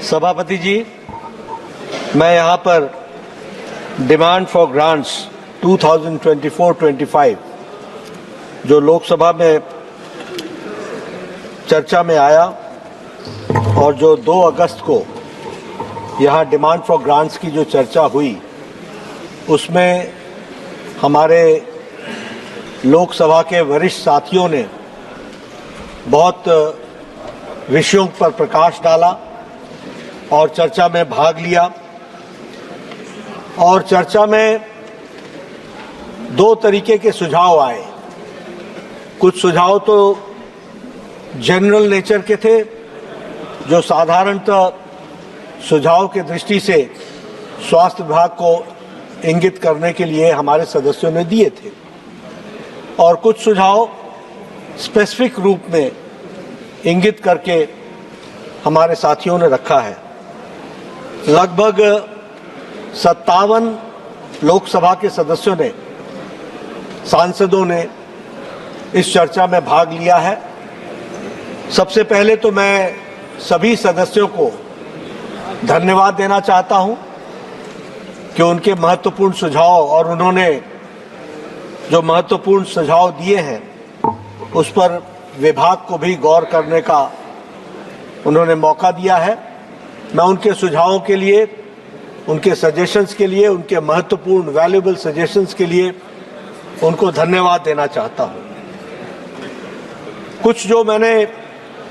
सभापति जी, मैं यहाँ पर डिमांड फॉर ग्रांट्स 2024-25 जो लोकसभा में चर्चा में आया और जो 2 अगस्त को यहाँ डिमांड फॉर ग्रांट्स की जो चर्चा हुई उसमें हमारे लोकसभा के वरिष्ठ साथियों ने बहुत विषयों पर प्रकाश डाला और चर्चा में भाग लिया। और चर्चा में 2 तरीके के सुझाव आए। कुछ सुझाव तो जनरल नेचर के थे, जो साधारणतः सुझाव के दृष्टि से स्वास्थ्य विभाग को इंगित करने के लिए हमारे सदस्यों ने दिए थे, और कुछ सुझाव स्पेसिफिक रूप में इंगित करके हमारे साथियों ने रखा है। लगभग 57 लोकसभा के सदस्यों ने, सांसदों ने इस चर्चा में भाग लिया है। सबसे पहले तो मैं सभी सदस्यों को धन्यवाद देना चाहता हूं कि उनके महत्वपूर्ण सुझाव और उन्होंने जो महत्वपूर्ण सुझाव दिए हैं उस पर विभाग को भी गौर करने का उन्होंने मौका दिया है। मैं उनके सुझावों के लिए, उनके सजेशंस के लिए, उनके महत्वपूर्ण वैल्यूएबल सजेशंस के लिए उनको धन्यवाद देना चाहता हूं। कुछ जो मैंने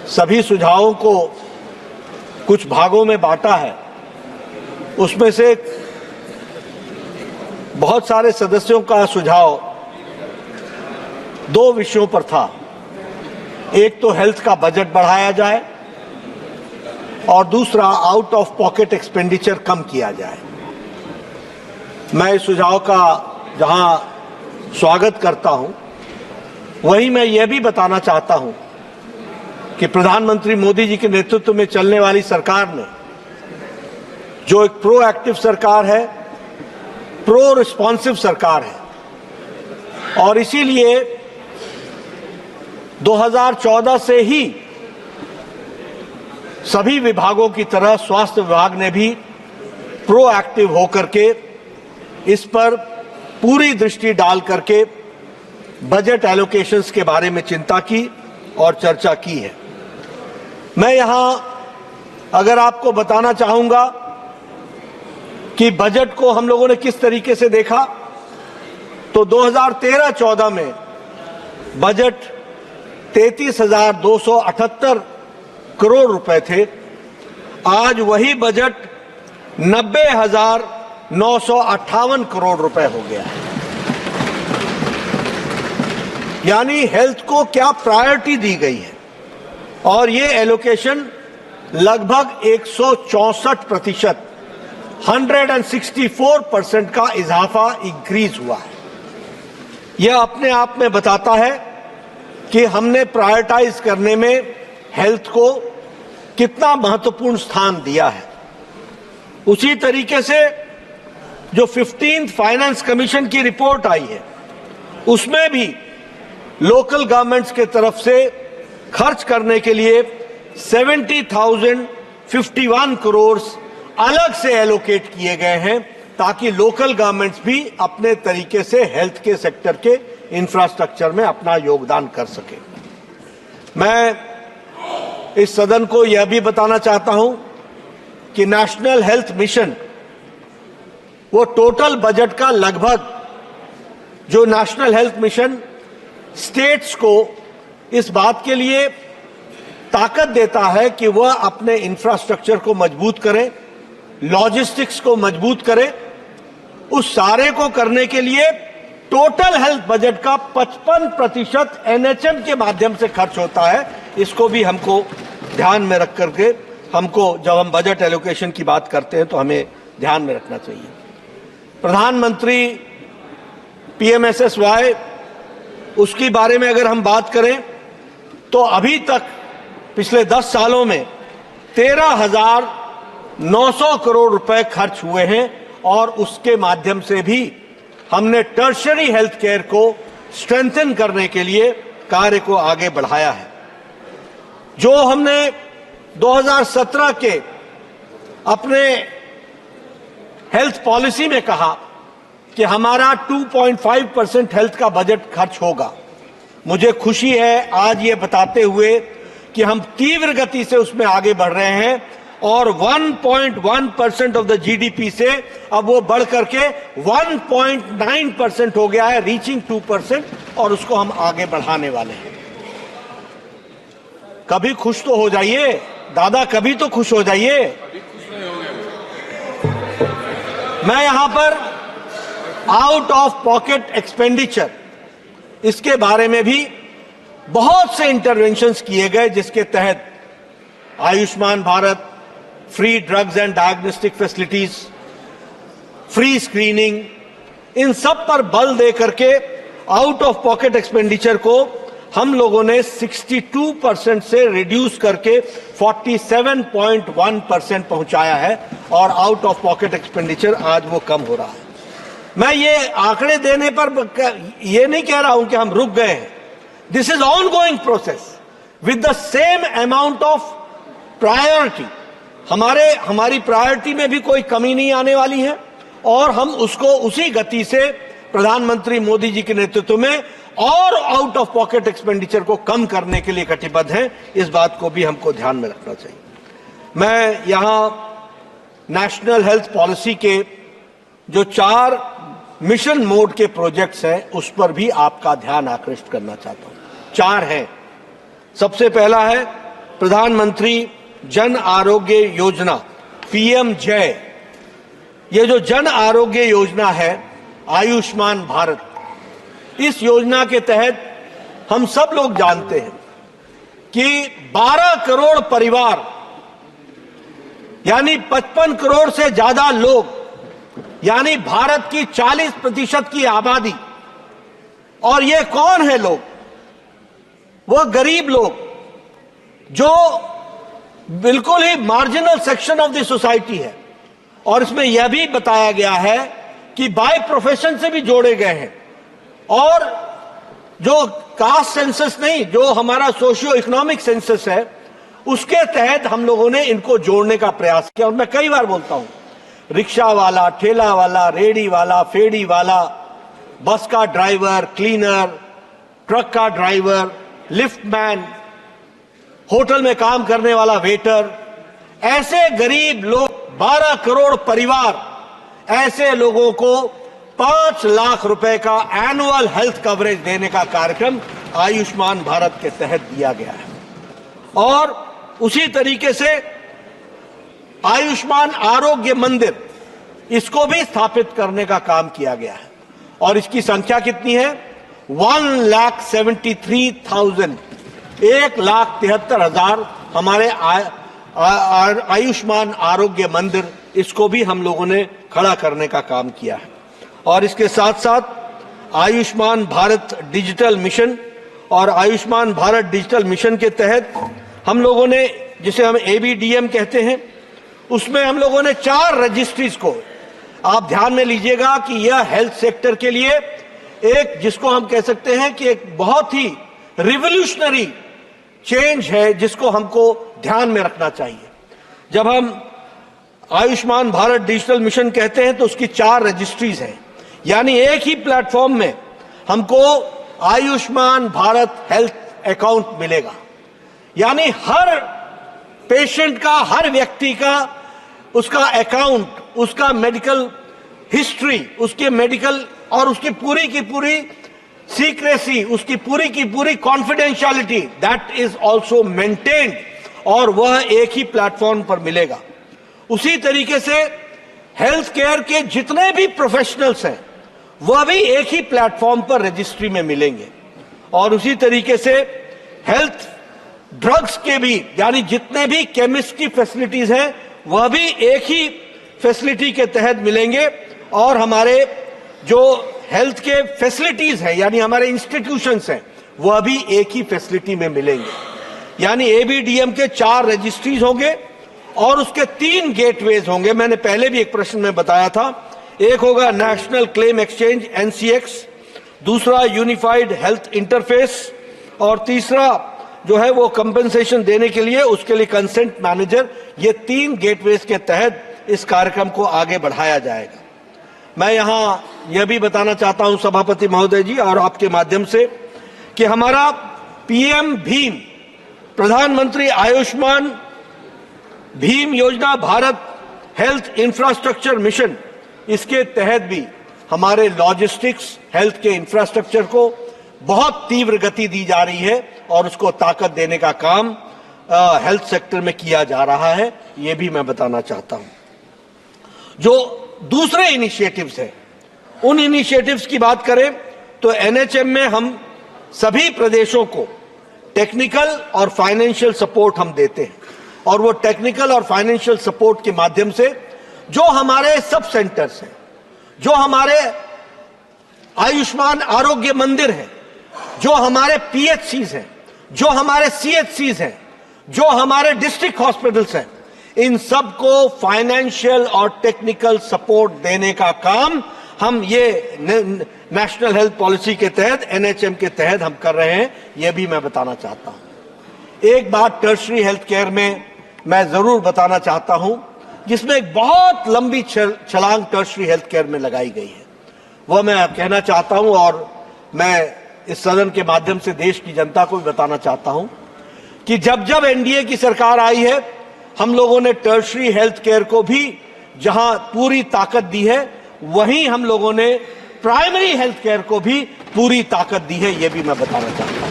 सभी सुझावों को कुछ भागों में बांटा है, उसमें से बहुत सारे सदस्यों का सुझाव 2 विषयों पर था। एक तो हेल्थ का बजट बढ़ाया जाए और दूसरा आउट ऑफ पॉकेट एक्सपेंडिचर कम किया जाए। मैं इस सुझाव का जहां स्वागत करता हूं, वहीं मैं यह भी बताना चाहता हूं कि प्रधानमंत्री मोदी जी के नेतृत्व में चलने वाली सरकार ने, जो एक प्रोएक्टिव सरकार है, प्रो रिस्पॉन्सिव सरकार है, और इसीलिए 2014 से ही सभी विभागों की तरह स्वास्थ्य विभाग ने भी प्रोएक्टिव होकर के इस पर पूरी दृष्टि डाल करके बजट एलोकेशंस के बारे में चिंता की और चर्चा की है। मैं यहां अगर आपको बताना चाहूंगा कि बजट को हम लोगों ने किस तरीके से देखा, तो 2013-14 में बजट 33,278 करोड़ रुपए थे। आज वही बजट 90,958 करोड़ रुपए हो गया है। यानी हेल्थ को क्या प्रायोरिटी दी गई है, और ये एलोकेशन लगभग 164%, 164% का इजाफा इंक्रीज हुआ है। यह अपने आप में बताता है कि हमने प्रायोरिटाइज करने में हेल्थ को कितना महत्वपूर्ण स्थान दिया है। उसी तरीके से जो 15th फाइनेंस कमीशन की रिपोर्ट आई है, उसमें भी लोकल गवर्नमेंट्स के तरफ से खर्च करने के लिए 70,051 करोड़ अलग से एलोकेट किए गए हैं, ताकि लोकल गवर्नमेंट्स भी अपने तरीके से हेल्थ के सेक्टर के इंफ्रास्ट्रक्चर में अपना योगदान कर सके। मैं इस सदन को यह भी बताना चाहता हूं कि नेशनल हेल्थ मिशन, वो टोटल बजट का लगभग, जो नेशनल हेल्थ मिशन स्टेट्स को इस बात के लिए ताकत देता है कि वह अपने इंफ्रास्ट्रक्चर को मजबूत करें, लॉजिस्टिक्स को मजबूत करें, उस सारे को करने के लिए टोटल हेल्थ बजट का 55% एनएचएम के माध्यम से खर्च होता है। इसको भी हमको ध्यान में रख करके, हमको जब हम बजट एलोकेशन की बात करते हैं तो हमें ध्यान में रखना चाहिए। प्रधानमंत्री पीएमएसएसवाई, उसकी बारे में अगर हम बात करें तो अभी तक पिछले 10 सालों में 13,900 करोड़ रुपए खर्च हुए हैं, और उसके माध्यम से भी हमने टर्शरी हेल्थ केयर को स्ट्रेंथन करने के लिए कार्य को आगे बढ़ाया है। जो हमने 2017 के अपने हेल्थ पॉलिसी में कहा कि हमारा 2.5% हेल्थ का बजट खर्च होगा। मुझे खुशी है आज ये बताते हुए कि हम तीव्र गति से उसमें आगे बढ़ रहे हैं और 1.1% ऑफ द जीडीपी से अब वो बढ़ करके 1.9% हो गया है, रीचिंग 2%, और उसको हम आगे बढ़ाने वाले हैं। कभी खुश तो हो जाइए दादा, कभी तो खुश हो जाइए। मैं यहां पर आउट ऑफ पॉकेट एक्सपेंडिचर, इसके बारे में भी बहुत से इंटरवेंशंस किए गए, जिसके तहत Ayushman Bharat, free drugs and diagnostic facilities, free screening, इन सब पर बल दे करके आउट ऑफ पॉकेट एक्सपेंडिचर को हम लोगों ने 62% से रिड्यूस करके 47.1% पहुंचाया है और आउट ऑफ पॉकेट एक्सपेंडिचर आज वो कम हो रहा है। मैं ये आंकड़े देने पर ये नहीं कह रहा हूं कि हम रुक गए हैं। This is ongoing process with the same amount of priority. हमारी प्रायोरिटी में भी कोई कमी नहीं आने वाली है और हम उसको उसी गति से प्रधानमंत्री मोदी जी के नेतृत्व में और आउट ऑफ पॉकेट एक्सपेंडिचर को कम करने के लिए कटिबद्ध हैं। इस बात को भी हमको ध्यान में रखना चाहिए। मैं यहां नेशनल हेल्थ पॉलिसी के जो 4 मिशन मोड के प्रोजेक्ट्स हैं उस पर भी आपका ध्यान आकृष्ट करना चाहता हूं। 4 हैं। सबसे पहला है प्रधानमंत्री जन आरोग्य योजना, पीएम जय। ये जो जन आरोग्य योजना है, आयुष्मान भारत, इस योजना के तहत हम सब लोग जानते हैं कि 12 करोड़ परिवार यानी 55 करोड़ से ज्यादा लोग, यानी भारत की 40% की आबादी, और ये कौन है लोग? वो गरीब लोग जो बिल्कुल ही marginal section of the society है। और इसमें यह भी बताया गया है कि बाय प्रोफेशन से भी जोड़े गए हैं और जो कास्ट सेंसस नहीं, जो हमारा सोशियो इकोनॉमिक सेंसस है, उसके तहत हम लोगों ने इनको जोड़ने का प्रयास किया। और मैं कई बार बोलता हूं, रिक्शा वाला, ठेला वाला, रेडी वाला, फेडी वाला, बस का ड्राइवर, क्लीनर, ट्रक का ड्राइवर, लिफ्ट मैन, होटल में काम करने वाला वेटर, ऐसे गरीब लोग, 12 करोड़ परिवार, ऐसे लोगों को 5 लाख रुपए का एनुअल हेल्थ कवरेज देने का कार्यक्रम आयुष्मान भारत के तहत दिया गया है। और उसी तरीके से आयुष्मान आरोग्य मंदिर, इसको भी स्थापित करने का काम किया गया है और इसकी संख्या कितनी है? 1,73,000, 1,73,000 हमारे आयुष्मान आरोग्य मंदिर, इसको भी हम लोगों ने खड़ा करने का काम किया है। और इसके साथ साथ आयुष्मान भारत डिजिटल मिशन और आयुष्मान भारत डिजिटल मिशन के तहत हम लोगों ने, जिसे हम ABDM कहते हैं, उसमें हम लोगों ने 4 रजिस्ट्रीज को, आप ध्यान में लीजिएगा कि यह हेल्थ सेक्टर के लिए एक, जिसको हम कह सकते हैं कि एक बहुत ही रिवोल्यूशनरी चेंज है, जिसको हमको ध्यान में रखना चाहिए। जब हम आयुष्मान भारत डिजिटल मिशन कहते हैं तो उसकी 4 रजिस्ट्रीज हैं, यानी एक ही प्लेटफॉर्म में हमको आयुष्मान भारत हेल्थ अकाउंट मिलेगा। यानी हर पेशेंट का, हर व्यक्ति का, उसका अकाउंट, उसका मेडिकल हिस्ट्री, उसके मेडिकल और उसकी पूरी की पूरी सीक्रेसी, उसकी पूरी की पूरी confidentiality, that is also maintained, और वह एक ही प्लेटफॉर्म पर मिलेगा। उसी तरीके से हेल्थ केयर के जितने भी प्रोफेशनल्स हैं वह भी एक ही प्लेटफॉर्म पर रजिस्ट्री में मिलेंगे। और उसी तरीके से हेल्थ ड्रग्स के भी, यानी जितने भी केमिस्ट की फैसिलिटीज हैं वह भी एक ही फैसिलिटी के तहत मिलेंगे। और हमारे जो हेल्थ के फैसिलिटीज हैं, यानी हमारे इंस्टीट्यूशंस हैं, वह भी एक ही फैसिलिटी में मिलेंगे। यानी ABDM के 4 रजिस्ट्रीज होंगे और उसके 3 गेटवेज होंगे। मैंने पहले भी एक प्रश्न में बताया था। एक होगा नेशनल क्लेम एक्सचेंज NCX, दूसरा यूनिफाइड हेल्थ इंटरफेस, और तीसरा जो है वो कंपनसेशन देने के लिए, उसके लिए कंसेंट मैनेजर, ये 3 गेटवेज के तहत इस कार्यक्रम को आगे बढ़ाया जाएगा। मैं यहां यह भी बताना चाहता हूं सभापति महोदय जी और आपके माध्यम से कि हमारा पीएम भीम, प्रधानमंत्री आयुष्मान भीम योजना, भारत हेल्थ इंफ्रास्ट्रक्चर मिशन, इसके तहत भी हमारे लॉजिस्टिक्स हेल्थ के इंफ्रास्ट्रक्चर को बहुत तीव्र गति दी जा रही है और उसको ताकत देने का काम हेल्थ सेक्टर में किया जा रहा है, ये भी मैं बताना चाहता हूं। जो दूसरे इनिशिएटिव्स हैं, उन इनिशिएटिव्स की बात करें तो एनएचएम में हम सभी प्रदेशों को टेक्निकल और फाइनेंशियल सपोर्ट हम देते हैं और वो टेक्निकल और फाइनेंशियल सपोर्ट के माध्यम से जो हमारे सब सेंटर्स हैं, जो हमारे आयुष्मान आरोग्य मंदिर हैं, जो हमारे पीएचसीज हैं, जो हमारे सीएचसीज हैं, जो हमारे डिस्ट्रिक्ट हॉस्पिटल्स हैं, इन सबको फाइनेंशियल और टेक्निकल सपोर्ट देने का काम हम ये नेशनल हेल्थ पॉलिसी के तहत, एनएचएम के तहत हम कर रहे हैं, यह भी मैं बताना चाहता हूं। एक बात टर्शरी हेल्थ केयर में मैं जरूर बताना चाहता हूं, जिसमें एक बहुत लंबी छलांग टर्शरी हेल्थ केयर में लगाई गई है, वह मैं कहना चाहता हूं और मैं इस सदन के माध्यम से देश की जनता को भी बताना चाहता हूं कि जब जब एनडीए की सरकार आई है, हम लोगों ने टर्शरी हेल्थ केयर को भी जहां पूरी ताकत दी है, वहीं हम लोगों ने प्राइमरी हेल्थ केयर को भी पूरी ताकत दी है, यह भी मैं बताना चाहता हूं।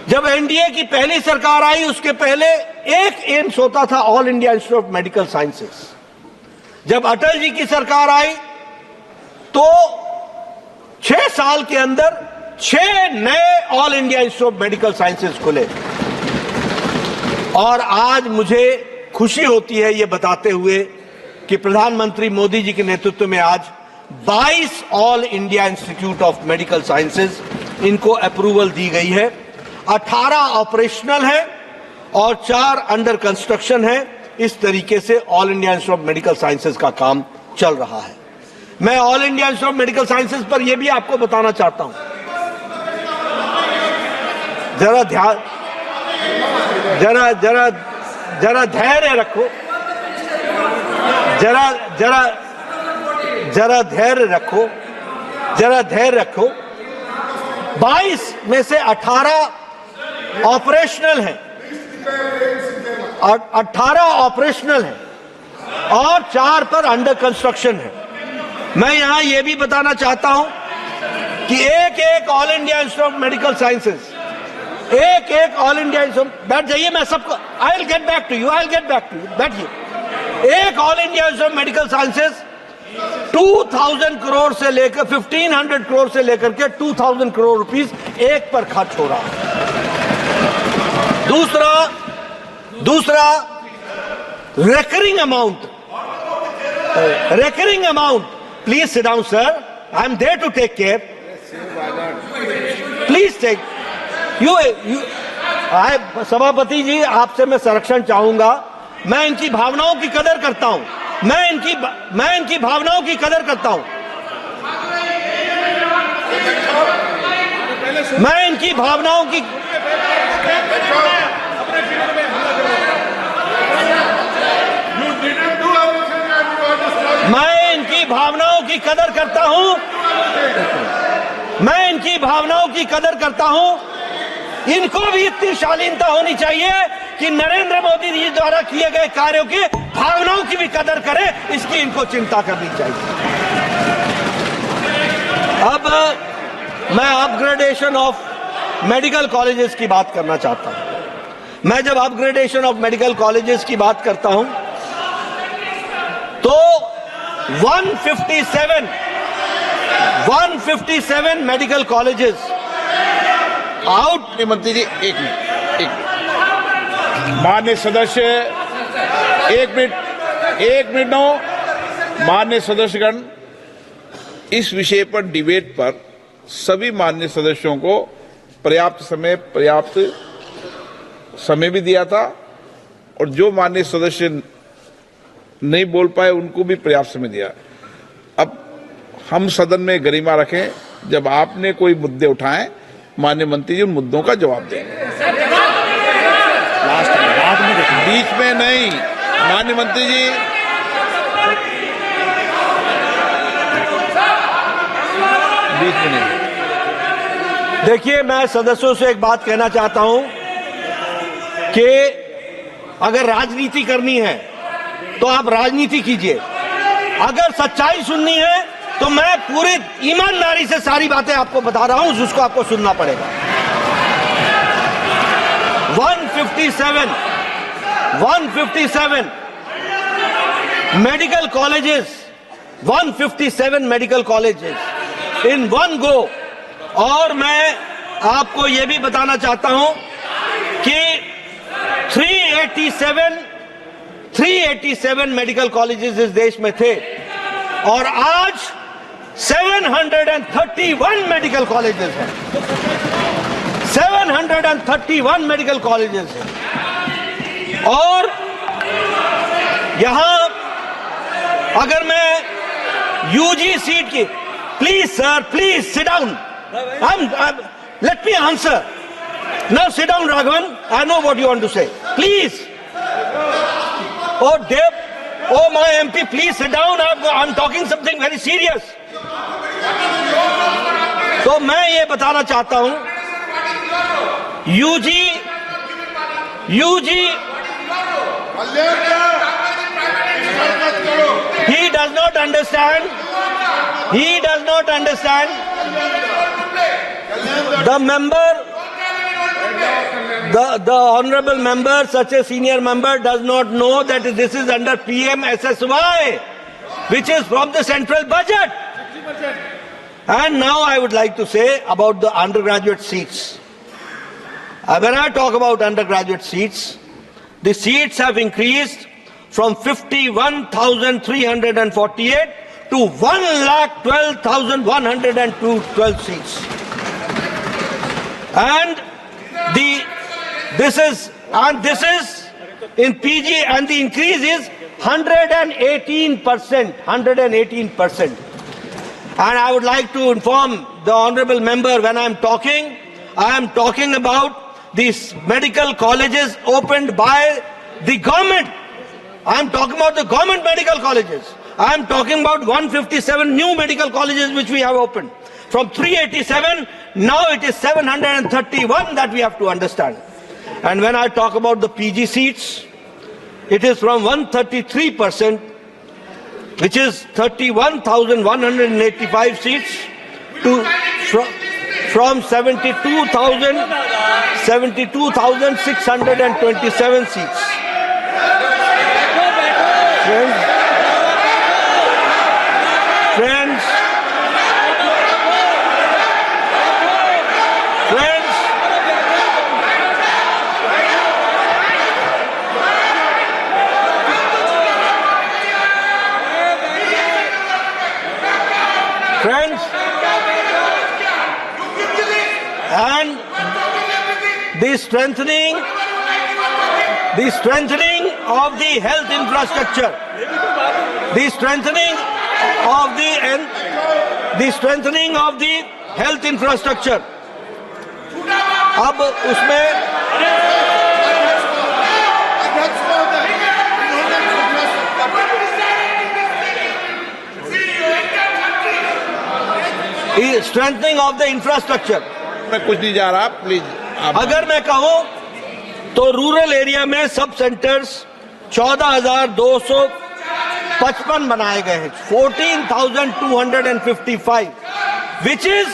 जब एनडीए की पहली सरकार आई, उसके पहले एक एम्स होता था, all India Institute of medical sciences. जब अटल जी की सरकार आई तो 6 साल के अंदर 6 नए all India Institute of medical sciences खुले और आज मुझे खुशी होती है ये बताते हुए कि प्रधानमंत्री मोदी जी के नेतृत्व में आज 22 all India Institute of Medical sciences इनको अप्रूवल दी गई है। 18 ऑपरेशनल है और 4 अंडर कंस्ट्रक्शन है। इस तरीके से all India Institute of Medical sciences का काम चल रहा है। मैं all India Institute of Medical sciences पर यह भी आपको बताना चाहता हूं, जरा ध्यान, जरा जरा जरा धैर्य रखो, जरा जरा जरा धैर्य रखो, जरा धैर्य रखो। 22 में से 18 ऑपरेशनल है, 18 ऑपरेशनल है और 4 पर अंडर कंस्ट्रक्शन है। मैं यहां यह भी बताना चाहता हूं कि एक All India Institute of Medical Sciences, एक ऑल इंडिया इंस्टीट्यूट, बैठ जाइए, मैं सबको, I will get back to you, बैठिए। एक All India Institute of Medical Sciences 2000 crore से लेकर 1500 करोड़ से लेकर के 2000 करोड़ रुपीस एक पर खर्च हो रहा है। दूसरा recurring amount, please sit down sir, I am there to take care, please take सभापति जी, आपसे मैं संरक्षण चाहूंगा। मैं इनकी भावनाओं की कदर करता हूं, मैं इनकी भावनाओं की कदर करता हूं, मैं इनकी भावनाओं की कदर करता हूं, मैं इनकी भावनाओं की कदर करता हूं। इनको भी इतनी शालीनता होनी चाहिए कि नरेंद्र मोदी जी द्वारा किए गए कार्यों की भावनाओं की भी कदर करें, इसकी इनको चिंता करनी चाहिए। अब मैं अपग्रेडेशन ऑफ मेडिकल कॉलेजेस की बात करना चाहता हूं। मैं जब अपग्रेडेशन ऑफ मेडिकल कॉलेजेस की बात करता हूं तो 157 मेडिकल कॉलेजेस आउट। मंत्री जी एक मिनट, माननीय सदस्य, एक मिनट नो। माननीय सदस्यगण, इस विषय पर डिबेट पर सभी माननीय सदस्यों को पर्याप्त समय भी दिया था और जो माननीय सदस्य नहीं बोल पाए उनको भी पर्याप्त समय दिया। अब हम सदन में गरिमा रखें, जब आपने कोई मुद्दे उठाएं, माननीय मंत्री जी उन मुद्दों का जवाब देंगे। लास्ट में बाद में देखेंगे। बीच में नहीं, माननीय मंत्री जी। बीच में नहीं। देखिए, मैं सदस्यों से एक बात कहना चाहता हूं कि अगर राजनीति करनी है तो आप राजनीति कीजिए, अगर सच्चाई सुननी है तो मैं पूरी ईमानदारी से सारी बातें आपको बता रहा हूं, जिसको आपको सुनना पड़ेगा। 157 medical colleges, 157 medical colleges in one go. और मैं आपको यह भी बताना चाहता हूं कि 387 मेडिकल कॉलेजेस इस देश में थे और आज 731 मेडिकल कॉलेजेस हैं। 731 मेडिकल कॉलेजेस हैं। और यहां अगर मैं यूजी सीट की, please sir, please sit down, let me answer. Now sit down, Raghavan. I know what you want to say. Please. Oh, Deb. Oh, my MP, please sit down. I'm talking something very serious. तो मैं ये बताना चाहता हूं, UG he does not understand. The member, the honorable member, such a senior member, does not know that this is under PMSSY, which is from the central budget. And now I would like to say about the undergraduate seats. When I talk about undergraduate seats, the seats have increased from 51,348 to 1,12,112 seats. And this is in PG, and the increase is 118%. 118%. And I would like to inform the honorable member, when I am talking about these medical colleges opened by the government. I am talking about the government medical colleges. I am talking about 157 new medical colleges which we have opened. From 387, now it is 731, that we have to understand. And when I talk about the PG seats, it is from 133%, which is 31,185 seats, to from 72,627 seats. Friends, and the strengthening of the health infrastructure, the strengthening of the health infrastructure. अब उसमें strengthening of the infrastructure. मैं कुछ नहीं जा रहा, please. अगर मैं कहूं तो रूरल एरिया में सब सेंटर्स 14,255 बनाए गए हैं, 14,255, which is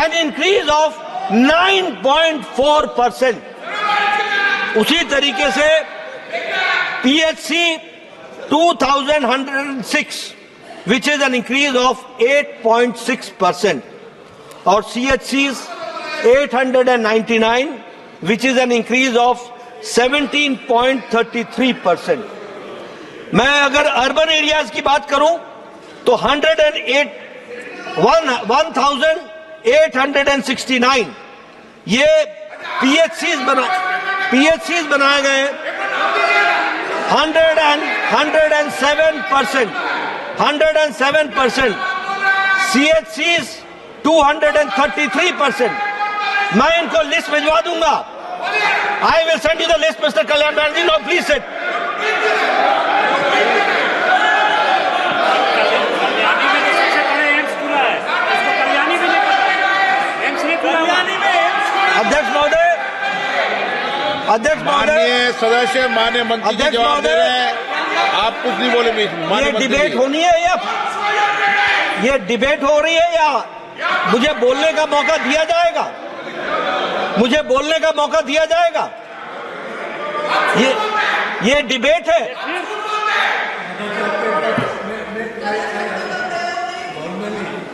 an increase of 9.4%. उसी तरीके से PHC 2,106, which is an increase of 8.6%, और CHCs 899, which is an increase of 17.33%. मैं अगर अर्बन एरियाज की बात करूं तो 1,869 ये PHCs बनाए गए हैं। 107%, CHCs 233%, मैं इनको लिस्ट भिजवा दूंगा। I will send you the list mister Kalyan Banerjee. No please sit. अध्यक्ष महोदय, अध्यक्ष महोदय, माननीय सदस्य, माननीय मंत्री जी जवाब दे रहे हैं, आप कुछ नहीं बोले बीच में। ये डिबेट होनी है या ये डिबेट हो रही है या मुझे बोलने का मौका दिया जाएगा? मुझे बोलने का मौका दिया जाएगा? ये डिबेट है।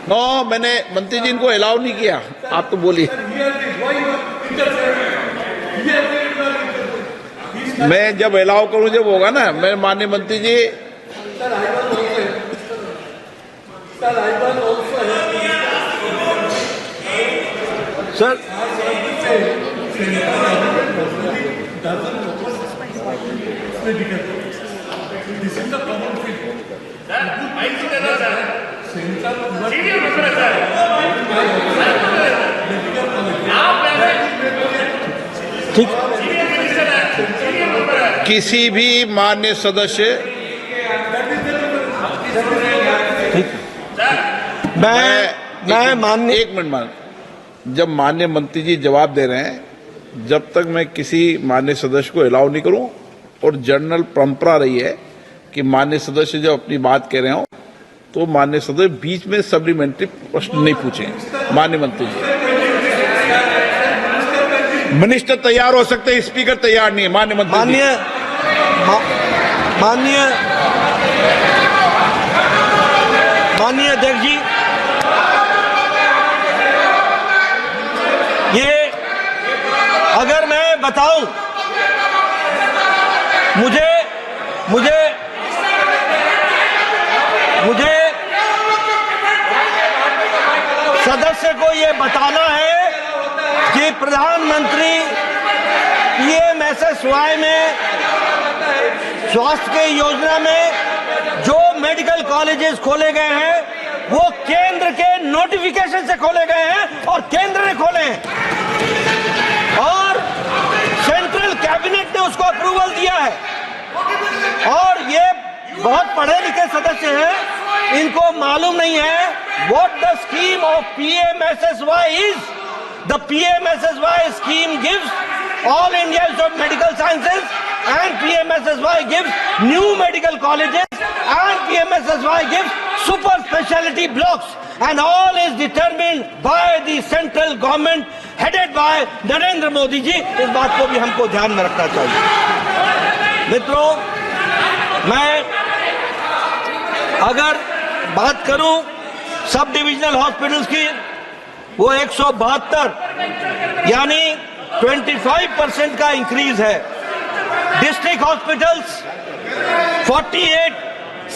नो, मैंने मंत्री जी इनको अलाउ नहीं किया, आप तो बोलिए। मैं जब अलाउ करूं जब होगा ना। मैं माननीय मंत्री जी, सर ठीक, किसी भी माननीय सदस्य, मैं माननीय, एक मिनट मान, जब माननीय मंत्री जी जवाब दे रहे हैं, जब तक मैं किसी माननीय सदस्य को अलाउ नहीं करूं, और जनरल परंपरा रही है कि माननीय सदस्य जब अपनी बात कह रहे हो तो माननीय सदस्य बीच में सप्लीमेंट्री प्रश्न नहीं पूछे। माननीय मंत्री जी, मिनिस्टर तैयार हो सकते हैं, स्पीकर तैयार नहीं है। माननीय मंत्री, माननीय अध्यक्ष जी, ये अगर मैं बताऊं, मुझे सदस्य को ये बताना है कि प्रधानमंत्री पीएमएसएसवाई में स्वास्थ्य के योजना में जो मेडिकल कॉलेजेस खोले गए हैं वो केंद्र के नोटिफिकेशन से खोले गए हैं और केंद्र ने खोले हैं और सेंट्रल कैबिनेट ने उसको अप्रूवल दिया है। और ये बहुत पढ़े लिखे सदस्य हैं, इनको मालूम नहीं है what the scheme of PMSSY is. The PMSSY scheme gives all India Institute of Medical Sciences and PMSSY gives new medical colleges and PMSSY gives super specialty blocks and all is determined by the central government headed by Narendra Modi ji. इस बात को भी हमको ध्यान में रखना चाहिए। मित्रों, मैं अगर बात करूं सब डिविजनल हॉस्पिटल्स की, वो 172 यानी 25% का इंक्रीज है। डिस्ट्रिक्ट हॉस्पिटल्स 48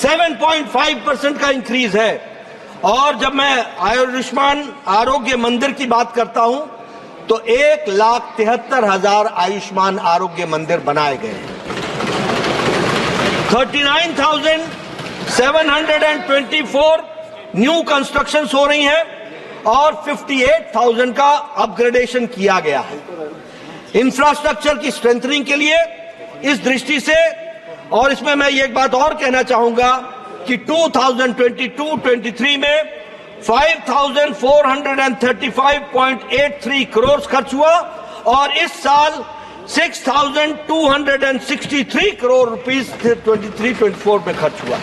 7.5% का इंक्रीज है। और जब मैं आयुष्मान आरोग्य मंदिर की बात करता हूं तो 1,73,000 आयुष्मान आरोग्य मंदिर बनाए गए। 39,724 न्यू कंस्ट्रक्शंस हो रही हैं और 58,000 का अपग्रेडेशन किया गया है। इंफ्रास्ट्रक्चर की स्ट्रेंथनिंग के लिए इस दृष्टि से, और इसमें मैं एक बात और कहना चाहूंगा कि 2022-23 में 5,435.83 करोड़ खर्च हुआ और इस साल 6,263 करोड़ रुपीस 23-24 में खर्च हुआ।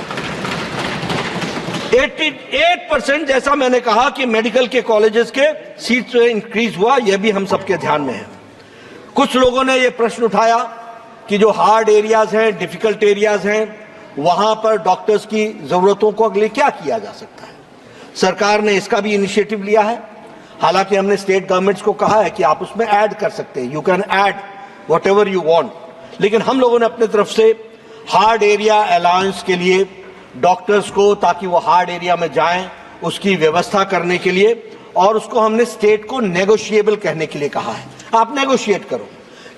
88% जैसा मैंने कहा कि मेडिकल के कॉलेजेस के सीट्स इंक्रीज हुआ, यह भी हम सबके ध्यान में है। कुछ लोगों ने यह प्रश्न उठाया कि जो हार्ड एरियाज हैं, डिफिकल्ट एरियाज हैं, वहां पर डॉक्टर्स की जरूरतों को अगले क्या किया जा सकता है। सरकार ने इसका भी इनिशिएटिव लिया है। हालांकि हमने स्टेट गवर्नमेंट्स को कहा है कि आप उसमें ऐड कर सकते हैं, you can add what ever you want, लेकिन हम लोगों ने अपनी तरफ से हार्ड एरिया अलाउंस के लिए डॉक्टर्स को, ताकि वो हार्ड एरिया में जाएं, उसकी व्यवस्था करने के लिए, और उसको हमने स्टेट को नेगोशिएबल कहने के लिए कहा है। आप नेगोशिएट करो,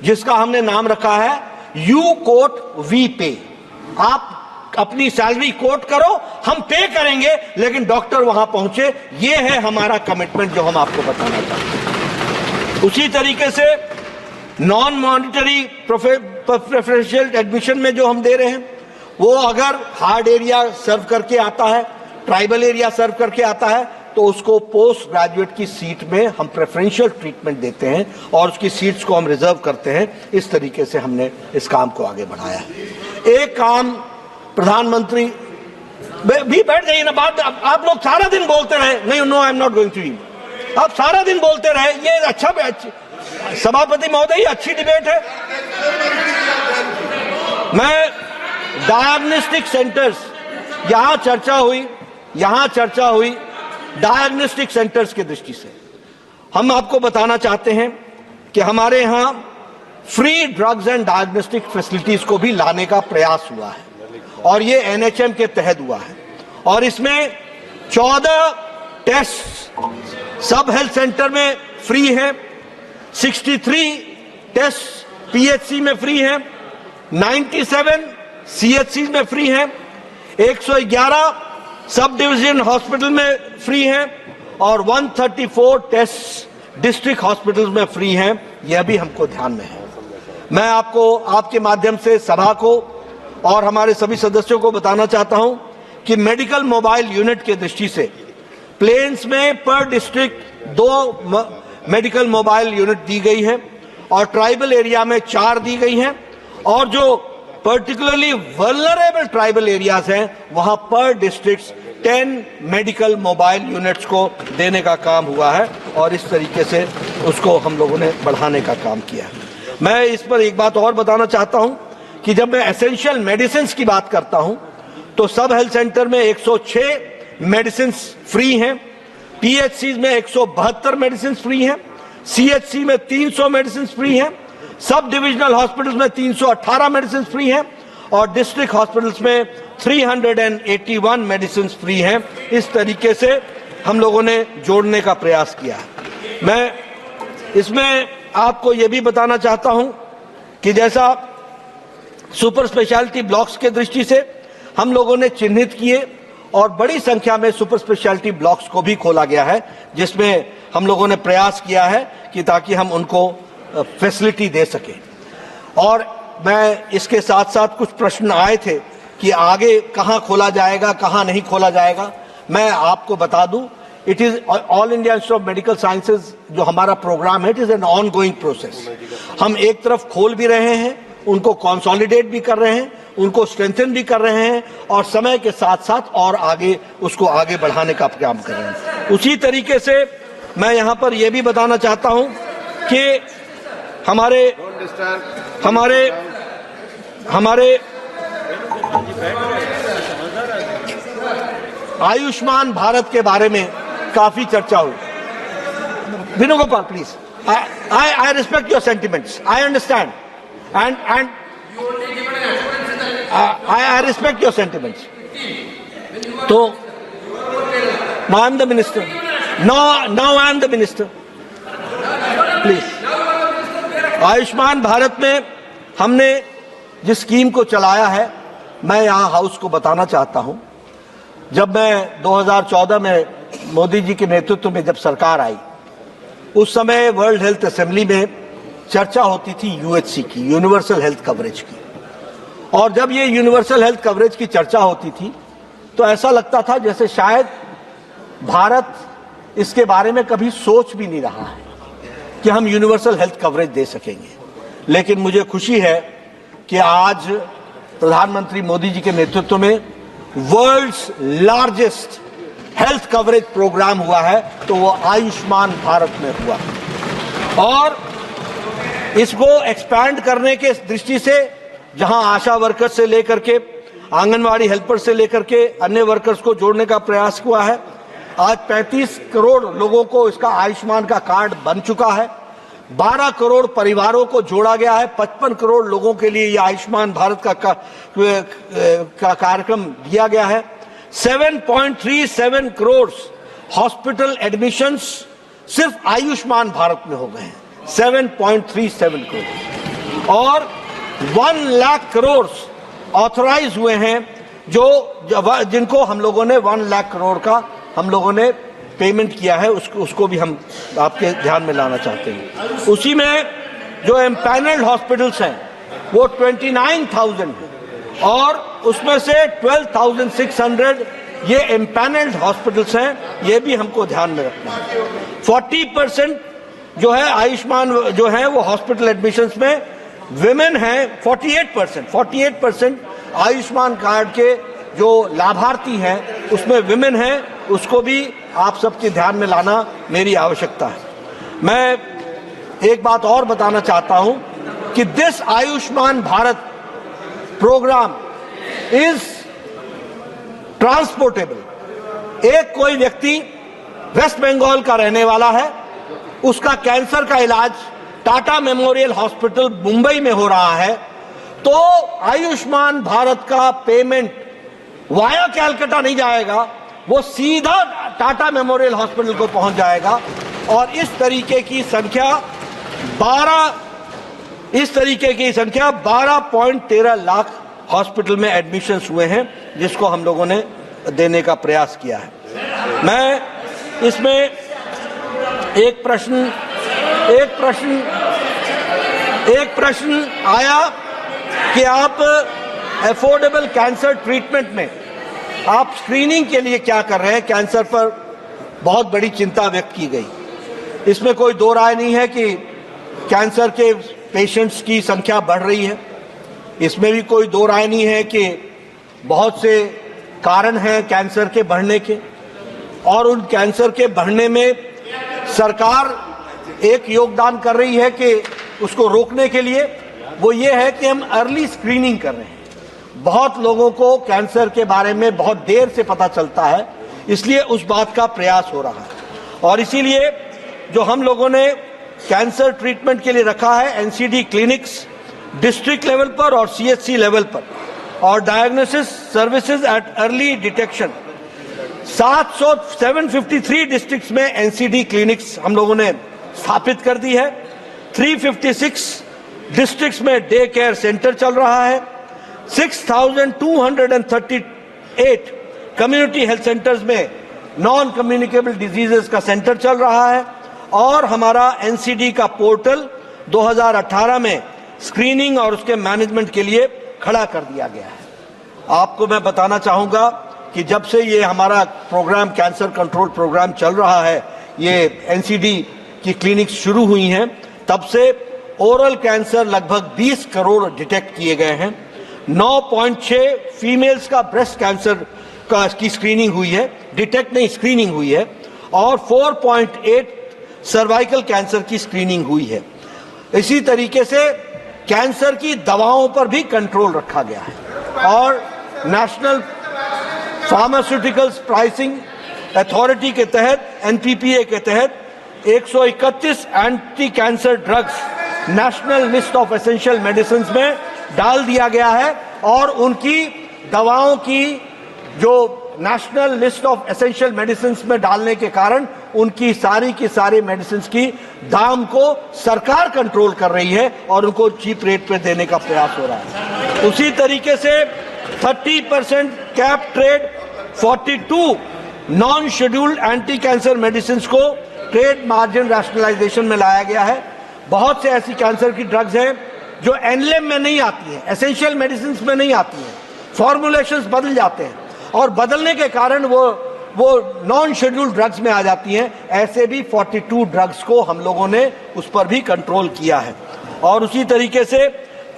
जिसका हमने नाम रखा है यू कोट वी पे। आप अपनी सैलरी कोट करो, हम पे करेंगे, लेकिन डॉक्टर वहां पहुंचे। ये है हमारा कमिटमेंट जो हम आपको बताना चाहते हैं। उसी तरीके से नॉन मॉनिटरी प्रेफरेंशियल एडमिशन में जो हम दे रहे हैं, वो अगर हार्ड एरिया सर्व करके आता है, ट्राइबल एरिया सर्व करके आता है, तो उसको पोस्ट ग्रेजुएट की सीट में हम प्रेफरेंशियल ट्रीटमेंट देते हैं और उसकी सीट्स को हम रिजर्व करते हैं। इस तरीके से हमने इस काम को आगे बढ़ाया है। एक काम प्रधानमंत्री भी बैठ जाइए ना, बात आप लोग सारा दिन बोलते रहे, नहीं no I am not going to you, आप सारा दिन बोलते रहे, ये अच्छा सभापति महोदय, अच्छी डिबेट है। मैं डायग्नोस्टिक सेंटर्स, यहां चर्चा हुई डायग्नोस्टिक सेंटर्स की दृष्टि से हम आपको बताना चाहते हैं कि हमारे यहां free drugs and diagnostic facilities को भी लाने का प्रयास हुआ है और ये एनएचएम के तहत हुआ है और इसमें 14 टेस्ट सब हेल्थ सेंटर में फ्री है, 63 टेस्ट पीएचसी में फ्री है, 97 सीएचसी में फ्री है, 111 सब डिवीजन हॉस्पिटल में फ्री हैं और 134 टेस्ट डिस्ट्रिक्ट हॉस्पिटल्स में फ्री हैं। यह भी हमको ध्यान में है। मैं आपको आपके माध्यम से सभा को और हमारे सभी सदस्यों को बताना चाहता हूं कि मेडिकल मोबाइल यूनिट के दृष्टि से प्लेन्स में पर डिस्ट्रिक्ट 2 मेडिकल मोबाइल यूनिट दी गई है और ट्राइबल एरिया में 4 दी गई हैं और जो पर्टिकुलरली वल्नरेबल ट्राइबल एरियाज हैं वहां पर डिस्ट्रिक्ट 10 मेडिकल मोबाइल यूनिट्स को देने का काम हुआ है और इस तरीके से उसको हम लोगों ने बढ़ाने का काम किया है। मैं इस पर एक बात और बताना चाहता हूं कि जब मैं एसेंशियल मेडिसिन की बात करता हूं तो सब हेल्थ सेंटर में 106 मेडिसिन फ्री हैं, पीएचसी में 172 मेडिसिन फ्री हैं, सीएचसी में 300 मेडिसिन फ्री हैं, सब डिविजनल हॉस्पिटल्स में 318 मेडिसिन फ्री हैं और डिस्ट्रिक्ट हॉस्पिटल्स में 381 मेडिसिन फ्री हैं। इस तरीके से हम लोगों ने जोड़ने का प्रयास किया है। मैं इसमें आपको यह भी बताना चाहता हूं कि जैसा सुपर स्पेशलिटी ब्लॉक्स के दृष्टि से हम लोगों ने चिन्हित किए और बड़ी संख्या में सुपर स्पेशलिटी ब्लॉक्स को भी खोला गया है, जिसमें हम लोगों ने प्रयास किया है कि ताकि हम उनको फैसिलिटी दे सके। और मैं इसके साथ साथ कुछ प्रश्न आए थे कि आगे कहां खोला जाएगा, कहां नहीं खोला जाएगा। मैं आपको बता दूं, it is all India Institute of Medical sciences जो हमारा प्रोग्राम है, it is an on going process. हम एक तरफ खोल भी रहे हैं, उनको कंसोलिडेट भी कर रहे हैं, उनको स्ट्रेंथन भी कर रहे हैं और समय के साथ साथ और आगे उसको आगे बढ़ाने का काम कर रहे हैं। उसी तरीके से मैं यहां पर यह भी बताना चाहता हूं कि हमारे आयुष्मान भारत के बारे में काफी चर्चा हुई। Venugopal please, I respect your sentiments, I understand and I respect your sentiments. So, now I am the minister. Now I am the minister. Please. Ayushman Bharat में हमने जिस स्कीम को चलाया है, मैं यहाँ हाउस को बताना चाहता हूँ। जब मैं 2014 में मोदी जी के नेतृत्व में जब सरकार आई, उस समय वर्ल्ड हेल्थ असेंबली में चर्चा होती थी यूएचसी की, यूनिवर्सल हेल्थ कवरेज की। और जब ये यूनिवर्सल हेल्थ कवरेज की चर्चा होती थी तो ऐसा लगता था जैसे शायद भारत इसके बारे में कभी सोच भी नहीं रहा है कि हम यूनिवर्सल हेल्थ कवरेज दे सकेंगे। लेकिन मुझे खुशी है कि आज प्रधानमंत्री मोदी जी के नेतृत्व में world's largest health coverage programme हुआ है, तो वो आयुष्मान भारत में हुआ और इसको एक्सपैंड करने के दृष्टि से जहां आशा वर्कर्स से लेकर के आंगनवाड़ी हेल्पर से लेकर के अन्य वर्कर्स को जोड़ने का प्रयास हुआ है। आज 35 करोड़ लोगों को इसका आयुष्मान का कार्ड बन चुका है, 12 करोड़ परिवारों को जोड़ा गया है, 55 करोड़ लोगों के लिए यह आयुष्मान भारत का कार्यक्रम दिया गया है। 7.37 करोड़ हॉस्पिटल एडमिशंस सिर्फ आयुष्मान भारत में हो गए हैं, 7.37 करोड़ और 1 लाख करोड़ ऑथराइज हुए हैं, जिनको हम लोगों ने 1 लाख करोड़ का हम लोगों ने पेमेंट किया है उसको भी हम आपके ध्यान में लाना चाहते हैं। उसी में जो एम्पैनल्ड हॉस्पिटल्स हैं वो 29,000 हैं और उसमें से 12,600 ये एम्पैनल्ड हॉस्पिटल्स हैं, ये भी हमको ध्यान में रखना है। 40% जो है आयुष्मान जो है वो हॉस्पिटल एडमिशंस में विमेन हैं। 48% आयुष्मान कार्ड के जो लाभार्थी हैं उसमें विमेन हैं, उसको भी आप सबके ध्यान में लाना मेरी आवश्यकता है। मैं एक बात और बताना चाहता हूं कि this Ayushman Bharat programme is transportable. एक कोई व्यक्ति वेस्ट बंगाल का रहने वाला है, उसका कैंसर का इलाज टाटा मेमोरियल हॉस्पिटल मुंबई में हो रहा है, तो आयुष्मान भारत का पेमेंट वाया कैलकाटा नहीं जाएगा, वो सीधा टाटा मेमोरियल हॉस्पिटल को पहुंच जाएगा। और इस तरीके की संख्या 12.13 लाख हॉस्पिटल में एडमिशन्स हुए हैं, जिसको हम लोगों ने देने का प्रयास किया है। मैं इसमें एक प्रश्न आया कि आप अफोर्डेबल कैंसर ट्रीटमेंट में आप स्क्रीनिंग के लिए क्या कर रहे हैं। कैंसर पर बहुत बड़ी चिंता व्यक्त की गई। इसमें कोई दो राय नहीं है कि कैंसर के पेशेंट्स की संख्या बढ़ रही है। इसमें भी कोई दो राय नहीं है कि बहुत से कारण हैं कैंसर के बढ़ने के, और उन कैंसर के बढ़ने में सरकार एक योगदान कर रही है कि उसको रोकने के लिए, वो ये है कि हम अर्ली स्क्रीनिंग कर रहे हैं। बहुत लोगों को कैंसर के बारे में बहुत देर से पता चलता है, इसलिए उस बात का प्रयास हो रहा है। और इसीलिए जो हम लोगों ने कैंसर ट्रीटमेंट के लिए रखा है एनसीडी क्लिनिक्स डिस्ट्रिक्ट लेवल पर और सीएचसी लेवल पर, और diagnosis services at early detection 753 districts में एनसीडी क्लिनिक्स हम लोगों ने स्थापित कर दी है। 356 डिस्ट्रिक्ट्स में डे केयर सेंटर चल रहा है। 6,238 कम्युनिटी हेल्थ सेंटर्स में नॉन कम्युनिकेबल डिजीजेस का सेंटर चल रहा है, और हमारा एनसीडी का पोर्टल 2018 में स्क्रीनिंग और उसके मैनेजमेंट के लिए खड़ा कर दिया गया है। आपको मैं बताना चाहूंगा कि जब से ये हमारा प्रोग्राम कैंसर कंट्रोल प्रोग्राम चल रहा है, ये एनसीडी की क्लिनिक्स शुरू हुई हैं, तब से ओरल कैंसर लगभग 20 करोड़ डिटेक्ट किए गए हैं। 9.6 फीमेल्स का ब्रेस्ट कैंसर की स्क्रीनिंग हुई है, डिटेक्ट नहीं स्क्रीनिंग हुई है, और 4.8 सर्वाइकल कैंसर की स्क्रीनिंग हुई है। इसी तरीके से कैंसर की दवाओं पर भी कंट्रोल रखा गया है, और नेशनल फार्मास्यूटिकल्स प्राइसिंग अथॉरिटी के तहत एनपीपीए के तहत 131 anti cancer drugs national list of essential medicine में डाल दिया गया है, और उनकी दवाओं की जो national list of essential medicine में डालने के कारण उनकी सारी की सारी मेडिसिन की दाम को सरकार कंट्रोल कर रही है और उनको चीप रेट पे देने का प्रयास हो रहा है। उसी तरीके से 30% cap trade 42 non scheduled anti cancer medicine को ट्रेड मार्जिन रैशनलाइजेशन में लाया गया है। बहुत से ऐसी कैंसर की ड्रग्स हैं जो एनलेम में नहीं आती हैं, एसेंशियल मेडिसिन में नहीं आती हैं, फॉर्मुलेशंस बदल जाते हैं और बदलने के कारण वो नॉन शेड्यूल्ड ड्रग्स में आ जाती हैं। ऐसे भी 42 ड्रग्स को हम लोगों ने उस पर भी कंट्रोल किया है। और उसी तरीके से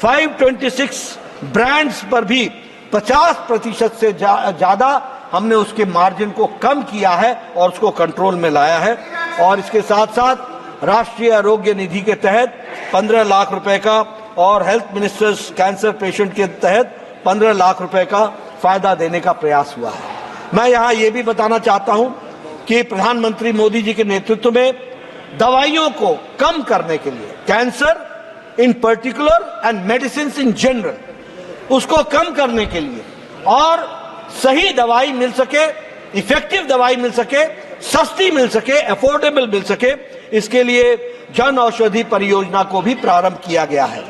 526 ब्रांड्स पर भी 50% से ज्यादा हमने उसके मार्जिन को कम किया है और उसको कंट्रोल में लाया है। और इसके साथ साथ राष्ट्रीय आरोग्य निधि के तहत 15 लाख रुपए का और हेल्थ मिनिस्टर्स कैंसर पेशेंट के तहत 15 लाख रुपए का फायदा देने का प्रयास हुआ है। मैं यहाँ ये भी बताना चाहता हूँ कि प्रधानमंत्री मोदी जी के नेतृत्व में दवाइयों को कम करने के लिए, cancer in particular and medicine in general, उसको कम करने के लिए और सही दवाई मिल सके, इफेक्टिव दवाई मिल सके, सस्ती मिल सके, अफोर्डेबल मिल सके, इसके लिए जन औषधि परियोजना को भी प्रारंभ किया गया है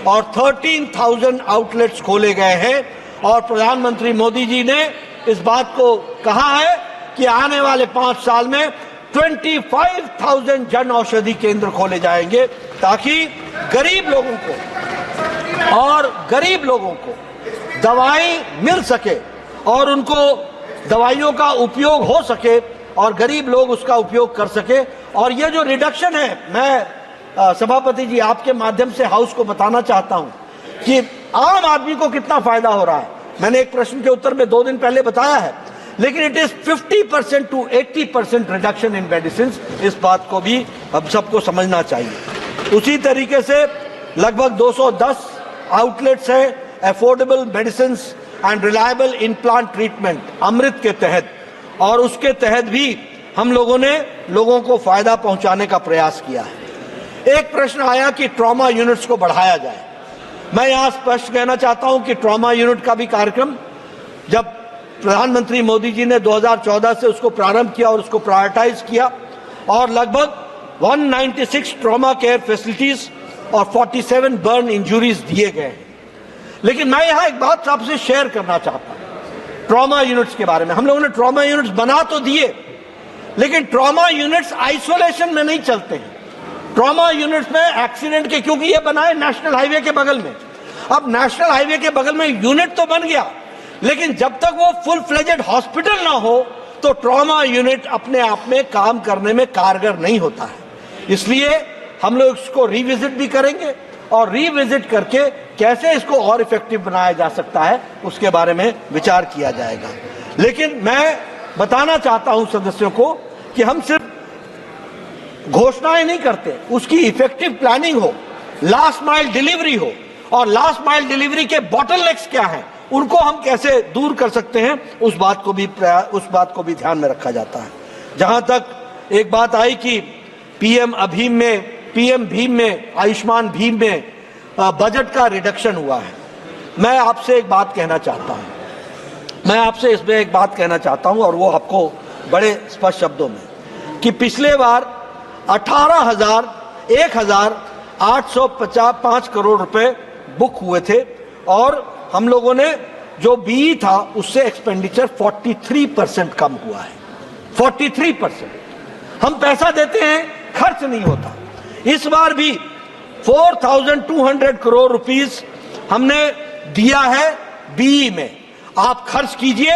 और 13,000 आउटलेट्स खोले गए हैं। और प्रधानमंत्री मोदी जी ने इस बात को कहा है कि आने वाले 5 साल में 25,000 जन औषधि केंद्र खोले जाएंगे ताकि गरीब लोगों को दवाई मिल सके और उनको दवाइयों का उपयोग हो सके और गरीब लोग उसका उपयोग कर सके। और ये जो रिडक्शन है, मैं सभापति जी आपके माध्यम से हाउस को बताना चाहता हूं कि आम आदमी को कितना फायदा हो रहा है। मैंने एक प्रश्न के उत्तर में 2 दिन पहले बताया है, लेकिन it is 50% to 80% reduction in medicine. इस बात को भी हम सबको समझना चाहिए। उसी तरीके से लगभग 210 आउटलेट्स हैं affordable medicine and reliable implant treatment Amrit के तहत, और उसके तहत भी हम लोगों ने लोगों को फायदा पहुंचाने का प्रयास किया है। एक प्रश्न आया कि ट्रॉमा यूनिट्स को बढ़ाया जाए। मैं यहां स्पष्ट कहना चाहता हूं कि ट्रॉमा यूनिट का भी कार्यक्रम जब प्रधानमंत्री मोदी जी ने 2014 से उसको प्रारंभ किया और उसको प्रायोरिटाइज किया, और लगभग 196 ट्रॉमा केयर फैसिलिटीज और 47 बर्न इंजुरीज दिए गए हैं। लेकिन मैं यहां एक बात आपसे शेयर करना चाहता हूं ट्रॉमा यूनिट्स के बारे में। हम लोगों ने ट्रॉमा यूनिट्स बना तो दिए, लेकिन ट्रॉमा यूनिट्स आइसोलेशन में नहीं चलते हैं। ट्रॉमा यूनिट्स में एक्सीडेंट के, क्योंकि ये बनाए नेशनल हाईवे के बगल में। अब नेशनल हाईवे के बगल में यूनिट तो बन गया, लेकिन जब तक वो फुल फ्लेजेड हॉस्पिटल ना हो तो ट्रॉमा यूनिट अपने आप में काम करने में कारगर नहीं होता है। इसलिए हम लोग इसको रिविजिट भी करेंगे और रिविजिट करके कैसे इसको और इफेक्टिव बनाया जा सकता है उसके बारे में विचार किया जाएगा। लेकिन मैं बताना चाहता हूं सदस्यों को कि हम सिर्फ घोषणाएं नहीं करते, उसकी इफेक्टिव प्लानिंग हो, लास्ट माइल डिलीवरी हो, और लास्ट माइल डिलीवरी के बॉटलनेक्स क्या हैं उनको हम कैसे दूर कर सकते हैं उस बात को भी ध्यान में रखा जाता है। जहां तक एक बात आई कि पीएम भीम में आयुष्मान भीम में बजट का रिडक्शन हुआ है, मैं आपसे एक बात कहना चाहता हूं। मैं आपसे इसमें एक बात कहना चाहता हूं और वो आपको बड़े स्पष्ट शब्दों में, कि पिछले बार 18,805 करोड़ रुपए बुक हुए थे और हम लोगों ने जो बीई था उससे एक्सपेंडिचर 43% कम हुआ है। 43%। हम पैसा देते हैं, खर्च नहीं होता। इस बार भी 4,200 करोड़ रुपीस हमने दिया है बीई में। आप खर्च कीजिए,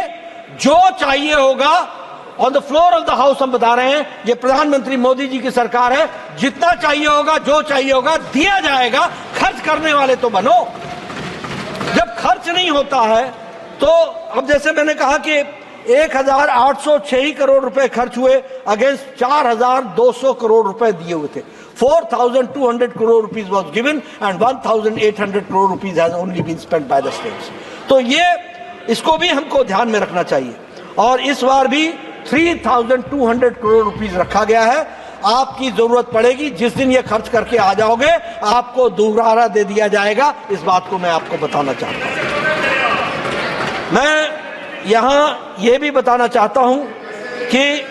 जो चाहिए होगा on the floor of the house हम बता रहे हैं, ये प्रधानमंत्री मोदी जी की सरकार है, जितना चाहिए होगा, जो चाहिए होगा दिया जाएगा। खर्च करने वाले तो बनो। जब खर्च नहीं होता है तो अब जैसे मैंने कहा कि 1,806 करोड़ रुपए खर्च हुए अगेंस्ट 4,200 करोड़ रुपए दिए हुए थे। 4,200 crore rupees was given and 1,800 crore rupees has only been spent by the states. तो ये इसको भी हमको ध्यान में रखना चाहिए। और इस बार भी 3,200 करोड़ रुपीस रखा गया है। आपकी जरूरत पड़ेगी, जिस दिन ये खर्च करके आ जाओगे आपको दोबारा दे दिया जाएगा। इस बात को मैं आपको बताना चाहता हूं। मैं यहां ये भी बताना चाहता हूं कि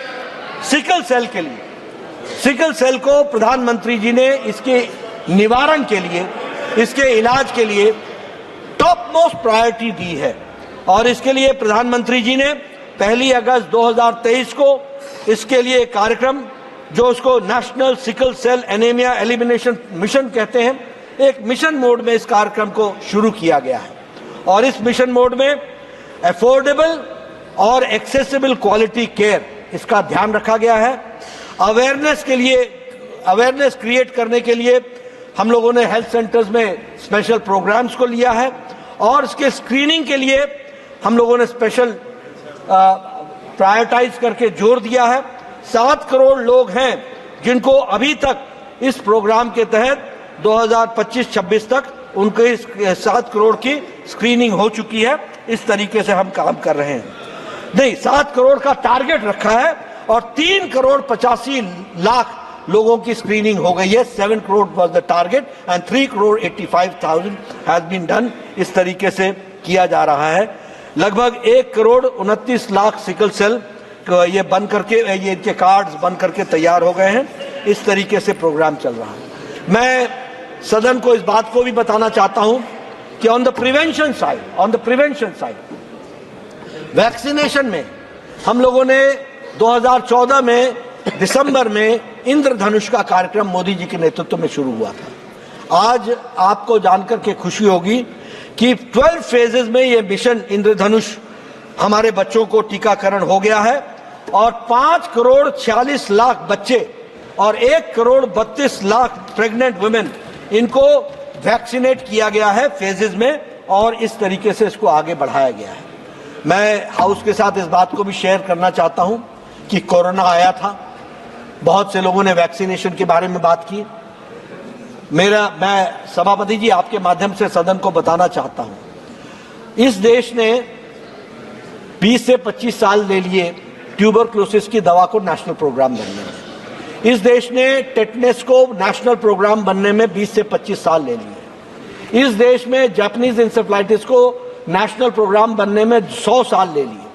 सिकल सेल के लिए, सिकल सेल को प्रधानमंत्री जी ने इसके निवारण के लिए, इसके इलाज के लिए टॉप मोस्ट प्रायोरिटी दी है। और इसके लिए प्रधानमंत्री जी ने 1 अगस्त 2023 को इसके लिए कार्यक्रम, जो उसको national sickle cell anaemia elimination mission कहते हैं, एक मिशन मोड में इस कार्यक्रम को शुरू किया गया है। और इस मिशन मोड में अफोर्डेबल और एक्सेसिबल क्वालिटी केयर, इसका ध्यान रखा गया है। अवेयरनेस के लिए, अवेयरनेस क्रिएट करने के लिए हम लोगों ने हेल्थ सेंटर्स में स्पेशल प्रोग्राम्स को लिया है और इसके स्क्रीनिंग के लिए हम लोगों ने स्पेशल प्रायोरिटाइज करके जोर दिया है। 7 करोड़ लोग हैं जिनको अभी तक इस प्रोग्राम के तहत 2025-26 तक उनके 7 करोड़ की स्क्रीनिंग हो चुकी है। इस तरीके से हम काम कर रहे हैं। नहीं, 7 करोड़ का टारगेट रखा है और 3 करोड़ 85 लाख लोगों की स्क्रीनिंग हो गई है। 7 crore was the target and 3 crore 85,000 has been done. इस तरीके से किया जा रहा है। लगभग 1 करोड़ 29 लाख सिकल सेल ये बन करके, ये इनके कार्ड्स बन करके तैयार हो गए हैं। इस तरीके से प्रोग्राम चल रहा है। मैं सदन को इस बात को भी बताना चाहता हूं कि on the prevention side, vaccination में हम लोगों ने 2014 में दिसंबर में इंद्रधनुष का कार्यक्रम मोदी जी के नेतृत्व में शुरू हुआ था। आज आपको जानकर के खुशी होगी कि 12 फेजेस में ये मिशन इंद्रधनुष हमारे बच्चों को टीकाकरण हो गया है और 5 करोड़ 46 लाख बच्चे और 1 करोड़ 32 लाख प्रेग्नेंट वुमेन इनको वैक्सीनेट किया गया है फेजेस में और इस तरीके से इसको आगे बढ़ाया गया है। मैं हाउस के साथ इस बात को भी शेयर करना चाहता हूं कि कोरोना आया था, बहुत से लोगों ने वैक्सीनेशन के बारे में बात की। मैं सभापति जी आपके माध्यम से सदन को बताना चाहता हूं, इस देश ने 20 से 25 साल ले लिए ट्यूबरक्लोसिस की दवा को नेशनल प्रोग्राम बनने में। इस देश ने टेटनस को नेशनल प्रोग्राम बनने में 20 से 25 साल ले लिए। इस देश में जापानीज इंसेफ्लाइटिस को नेशनल प्रोग्राम बनने में 100 साल ले लिए।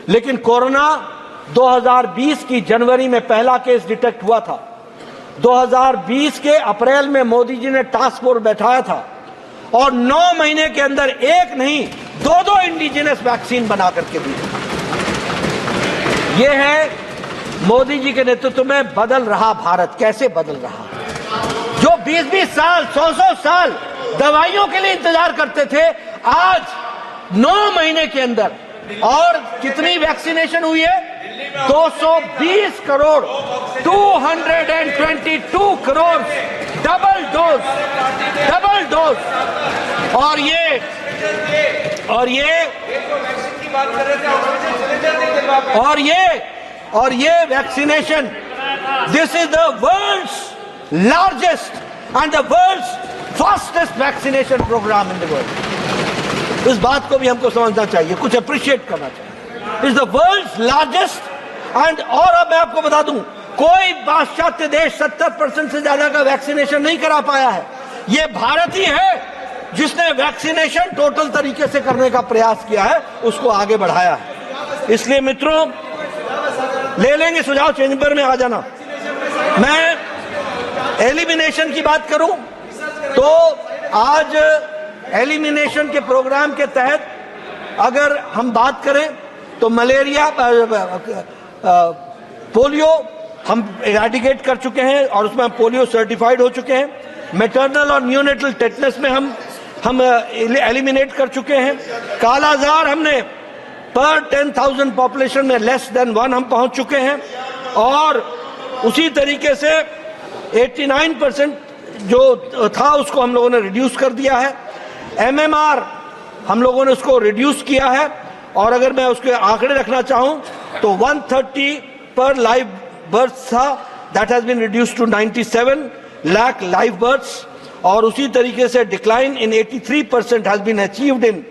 लेकिन कोरोना 2020 की जनवरी में पहला केस डिटेक्ट हुआ था। 2020 के अप्रैल में मोदी जी ने टास्क फोर्स बैठाया था और 9 महीने के अंदर एक नहीं 2 इंडिजिनस वैक्सीन बना करके दी। ये है मोदी जी के नेतृत्व में बदल रहा भारत। कैसे बदल रहा? जो 20-20 साल 100-100 साल दवाइयों के लिए इंतजार करते थे, आज 9 महीने के अंदर। और कितनी वैक्सीनेशन हुई है? 220 करोड़ 222 करोड़ डबल डोज। और ये vaccination, this is the world's largest and the world's fastest vaccination programme in the world. इस बात को भी हमको समझना चाहिए, कुछ अप्रिशिएट करना चाहिए। Is the world's largest and और अब मैं आपको बता दूं, कोई पाश्चात्य देश 70% से ज्यादा का वैक्सीनेशन नहीं करा पाया है। ये भारत ही है जिसने वैक्सीनेशन टोटल तरीके से करने का प्रयास किया है, उसको आगे बढ़ाया है। इसलिए मित्रों, ले लेंगे सुझाव, चेंबर में आ जाना। मैं एलिमिनेशन की बात करूं तो आज एलिमिनेशन के प्रोग्राम के तहत अगर हम बात करें तो मलेरिया, पोलियो हम इराडिकेट कर चुके हैं और उसमें हम पोलियो सर्टिफाइड हो चुके हैं। मैटरनल और न्यूनेटल टेटनस में हम एलिमिनेट कर चुके हैं। कालाजार हमने पर 10,000 पॉपुलेशन में लेस देन 1 हम पहुंच चुके हैं और उसी तरीके से 89% जो था उसको हम लोगों ने रिड्यूस कर दिया है। MMR हम लोगों ने उसको रिड्यूस किया है और अगर मैं उसके आंकड़े रखना चाहूं तो 130 पर लाइव बर्थ था, that has been reduced to 97 lakh live births. और उसी तरीके से decline in 83% has been achieved in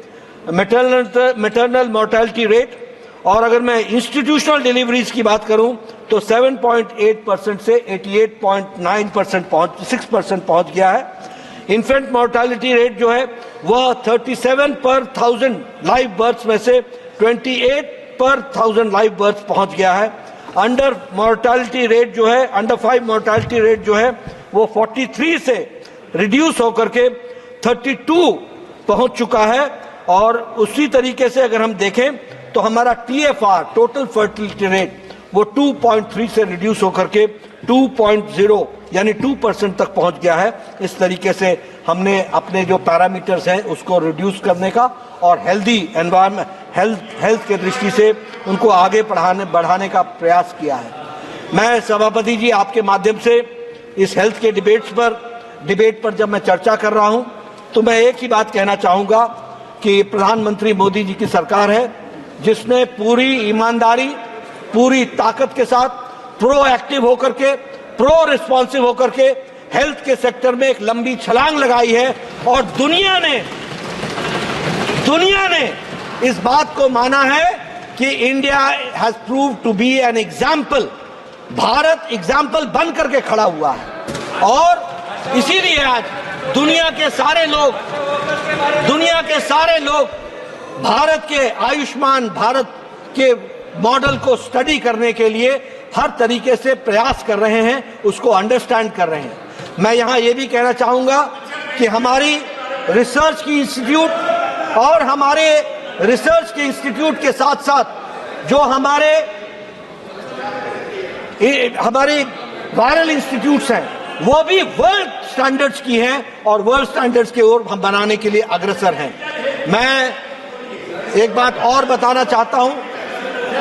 maternal mortality rate. और अगर मैं इंस्टीट्यूशनल डिलीवरीज की बात करूं तो 7.8% से 88.9% 6% पहुंच गया है। इन्फेंट मोर्टेलिटी रेट जो है वह 37 पर 1000 लाइव बर्थ्स में से 28 पर 1000 लाइव बर्थ्स पहुंच गया है। अंडर मोर्टेलिटी रेट जो है, अंडर 5 मोर्टेलिटी रेट जो है वो 43 से रिड्यूस होकर के 32 पहुंच चुका है। और उसी तरीके से अगर हम देखें तो हमारा TFR टोटल फर्टिलिटी रेट वो 2.3 से रिड्यूस होकर के 2.0 यानी 2% तक पहुंच गया है। इस तरीके से हमने अपने जो पैरामीटर्स हैं उसको रिड्यूस करने का और हेल्दी एनवायरनमेंट, हेल्थ के दृष्टि से उनको आगे बढ़ाने का प्रयास किया है। मैं सभापति जी आपके माध्यम से इस हेल्थ के डिबेट पर जब मैं चर्चा कर रहा हूं तो मैं एक ही बात कहना चाहूंगा कि प्रधानमंत्री मोदी जी की सरकार है जिसने पूरी ईमानदारी, पूरी ताकत के साथ प्रोएक्टिव होकर के, प्रो रिस्पॉन्सिव होकर के हेल्थ के सेक्टर में एक लंबी छलांग लगाई है। और दुनिया ने इस बात को माना है कि India has prove to be an example. Bharat example बन करके खड़ा हुआ है और इसीलिए आज दुनिया के सारे लोग भारत के आयुष्मान भारत के मॉडल को स्टडी करने के लिए हर तरीके से प्रयास कर रहे हैं, उसको अंडरस्टैंड कर रहे हैं। मैं यहां ये भी कहना चाहूंगा कि हमारी रिसर्च की इंस्टीट्यूट और हमारे रिसर्च के इंस्टीट्यूट के साथ साथ जो हमारे हमारे वायरल इंस्टीट्यूट्स हैं, वो भी वर्ल्ड स्टैंडर्ड्स की हैं और वर्ल्ड स्टैंडर्ड्स की ओर हम बनाने के लिए अग्रसर हैं। मैं एक बात और बताना चाहता हूं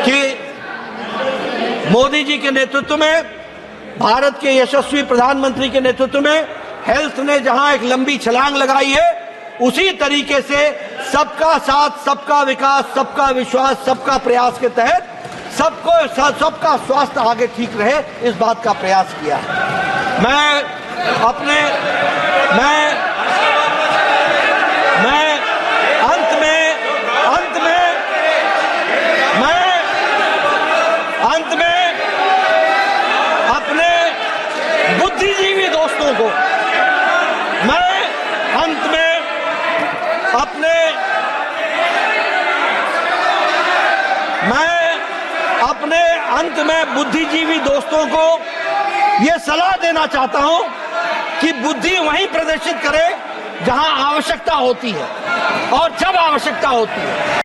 कि मोदी जी के नेतृत्व में, भारत के यशस्वी प्रधानमंत्री के नेतृत्व में हेल्थ ने जहां एक लंबी छलांग लगाई है, उसी तरीके से सबका साथ, सबका विकास, सबका विश्वास, सबका प्रयास के तहत सबका स्वास्थ्य आगे ठीक रहे, इस बात का प्रयास किया है। मैं अंत में अपने बुद्धिजीवी दोस्तों को, बुद्धिजीवी दोस्तों को यह सलाह देना चाहता हूं कि बुद्धि वहीं प्रदर्शित करे जहां आवश्यकता होती है और जब आवश्यकता होती है।